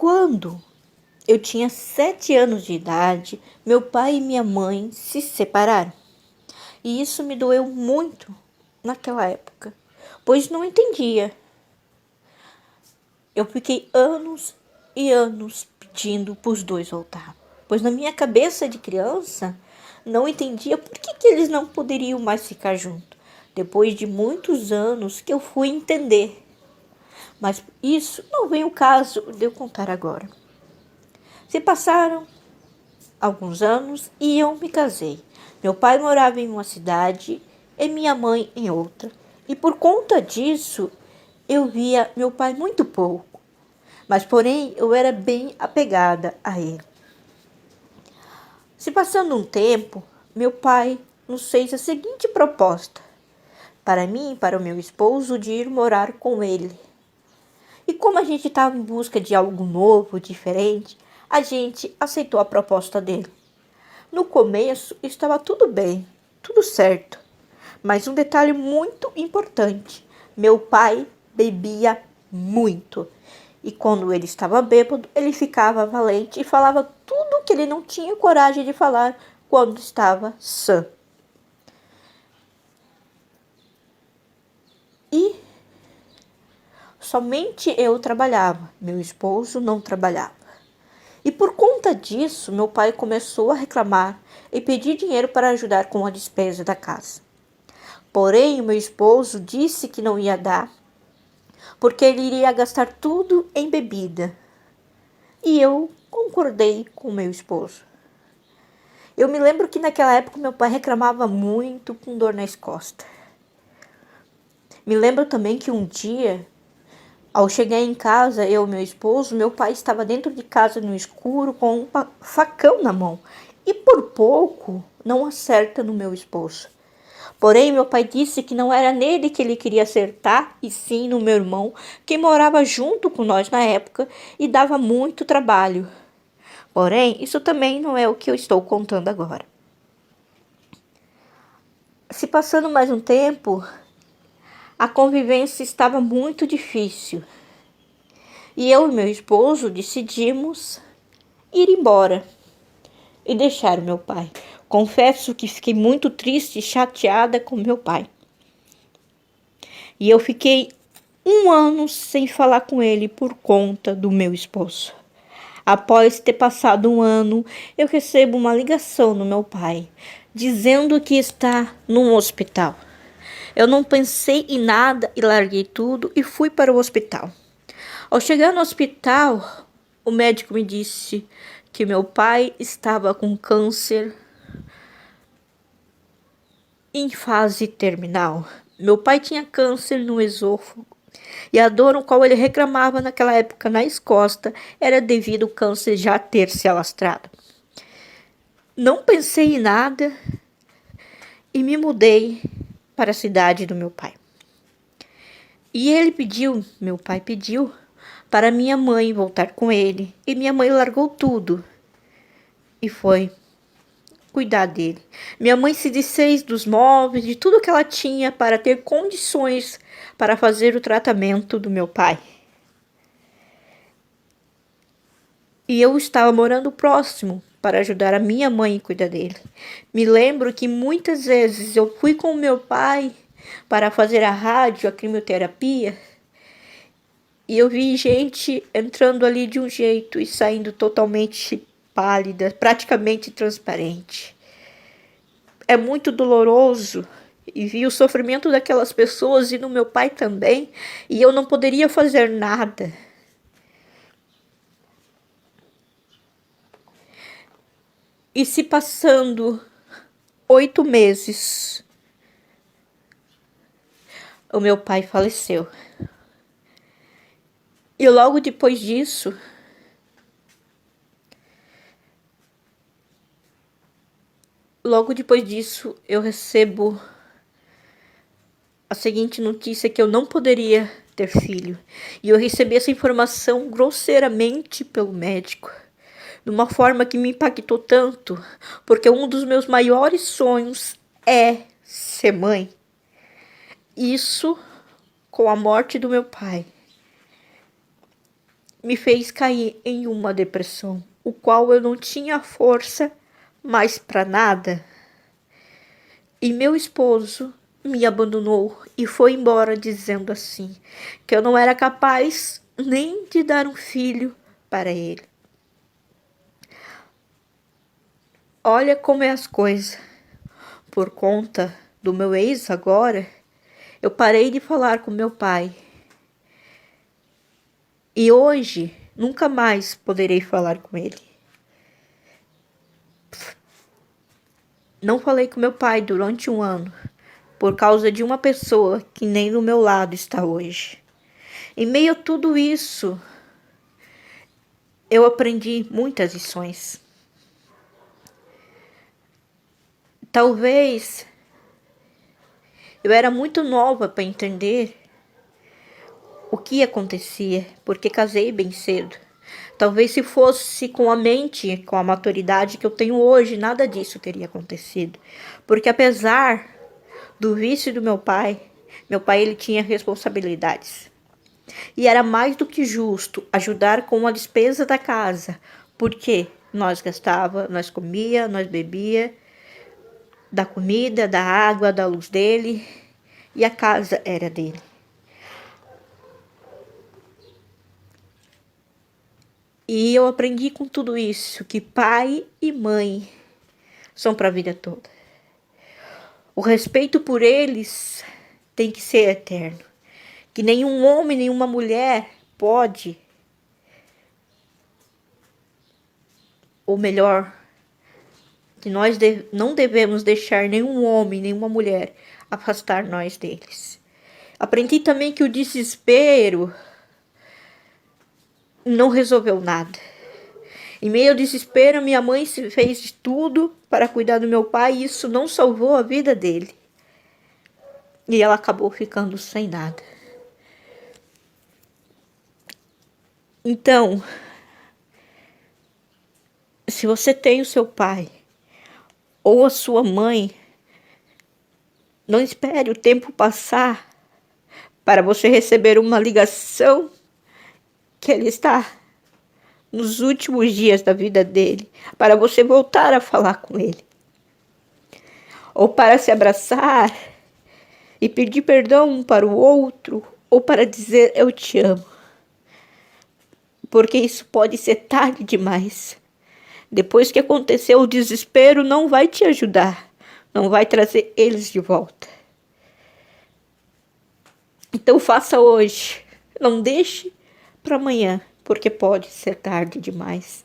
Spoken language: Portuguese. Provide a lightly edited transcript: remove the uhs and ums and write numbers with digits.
Quando eu tinha 7 anos de idade, meu pai e minha mãe se separaram. E isso me doeu muito naquela época, pois não entendia. Eu fiquei anos e anos pedindo para os dois voltar, pois na minha cabeça de criança não entendia por que eles não poderiam mais ficar juntos. Depois de muitos anos que eu fui entender. Mas isso não vem o caso de eu contar agora. Se passaram alguns anos e eu me casei. Meu pai morava em uma cidade e minha mãe em outra. E por conta disso, eu via meu pai muito pouco. Mas, porém, eu era bem apegada a ele. Se passando um tempo, meu pai nos fez a seguinte proposta. Para mim e para o meu esposo de ir morar com ele. E como a gente estava em busca de algo novo, diferente, a gente aceitou a proposta dele. No começo estava tudo bem, tudo certo. Mas um detalhe muito importante: meu pai bebia muito. E quando ele estava bêbado, ele ficava valente e falava tudo que ele não tinha coragem de falar quando estava sã. E somente eu trabalhava, meu esposo não trabalhava. E por conta disso, meu pai começou a reclamar e pedir dinheiro para ajudar com a despesa da casa. Porém, o meu esposo disse que não ia dar, porque ele iria gastar tudo em bebida. E eu concordei com meu esposo. Eu me lembro que naquela época meu pai reclamava muito com dor nas costas. Me lembro também que um dia, ao chegar em casa, eu e meu esposo, meu pai estava dentro de casa no escuro com um facão na mão. E por pouco não acerta no meu esposo. Porém, meu pai disse que não era nele que ele queria acertar, e sim no meu irmão, que morava junto com nós na época e dava muito trabalho. Porém, isso também não é o que eu estou contando agora. Se passando mais um tempo, a convivência estava muito difícil. E eu e meu esposo decidimos ir embora e deixar o meu pai. Confesso que fiquei muito triste e chateada com meu pai. E eu fiquei 1 ano sem falar com ele por conta do meu esposo. Após ter passado 1 ano, eu recebo uma ligação do meu pai, dizendo que está num hospital. Eu não pensei em nada e larguei tudo e fui para o hospital. Ao chegar no hospital, o médico me disse que meu pai estava com câncer em fase terminal. Meu pai tinha câncer no esôfago e a dor no qual ele reclamava naquela época nas costas era devido ao câncer já ter se alastrado. Não pensei em nada e me mudei para a cidade do meu pai. E meu pai pediu para minha mãe voltar com ele. E minha mãe largou tudo e foi cuidar dele. Minha mãe se desfez dos móveis, de tudo que ela tinha para ter condições para fazer o tratamento do meu pai. E eu estava morando próximo para ajudar a minha mãe a cuidar dele. Me lembro que muitas vezes eu fui com o meu pai para fazer a rádio, a quimioterapia, e eu vi gente entrando ali de um jeito e saindo totalmente pálida, praticamente transparente. É muito doloroso e vi o sofrimento daquelas pessoas e no meu pai também, e eu não poderia fazer nada. E se passando 8 meses, o meu pai faleceu. E logo depois disso, eu recebo a seguinte notícia que eu não poderia ter filho. E eu recebi essa informação grosseiramente pelo médico, de uma forma que me impactou tanto, porque um dos meus maiores sonhos é ser mãe. Isso com a morte do meu pai me fez cair em uma depressão, o qual eu não tinha força mais para nada. E meu esposo me abandonou e foi embora dizendo assim, que eu não era capaz nem de dar um filho para ele. Olha como é as coisas. Por conta do meu ex agora, eu parei de falar com meu pai. E hoje, nunca mais poderei falar com ele. Não falei com meu pai durante um ano, por causa de uma pessoa que nem do meu lado está hoje. Em meio a tudo isso, eu aprendi muitas lições. Talvez eu era muito nova para entender o que acontecia, porque casei bem cedo. Talvez se fosse com a mente, com a maturidade que eu tenho hoje, nada disso teria acontecido. Porque apesar do vício do meu pai ele tinha responsabilidades. E era mais do que justo ajudar com a despesa da casa, porque nós gastava, nós comia, nós bebia, da comida, da água, da luz dele, e a casa era dele. E eu aprendi com tudo isso que pai e mãe são para a vida toda. O respeito por eles tem que ser eterno. Que nenhum homem, nenhuma mulher pode, ou melhor, que nós não devemos deixar nenhum homem, nenhuma mulher afastar nós deles. Aprendi também que o desespero não resolveu nada. Em meio ao desespero, minha mãe fez de tudo para cuidar do meu pai e isso não salvou a vida dele. E ela acabou ficando sem nada. Então, se você tem o seu pai ou a sua mãe, não espere o tempo passar para você receber uma ligação que ele está nos últimos dias da vida dele, para você voltar a falar com ele. Ou para se abraçar e pedir perdão um para o outro, ou para dizer eu te amo. Porque isso pode ser tarde demais. Depois que aconteceu o desespero, não vai te ajudar, não vai trazer eles de volta. Então faça hoje, não deixe para amanhã, porque pode ser tarde demais.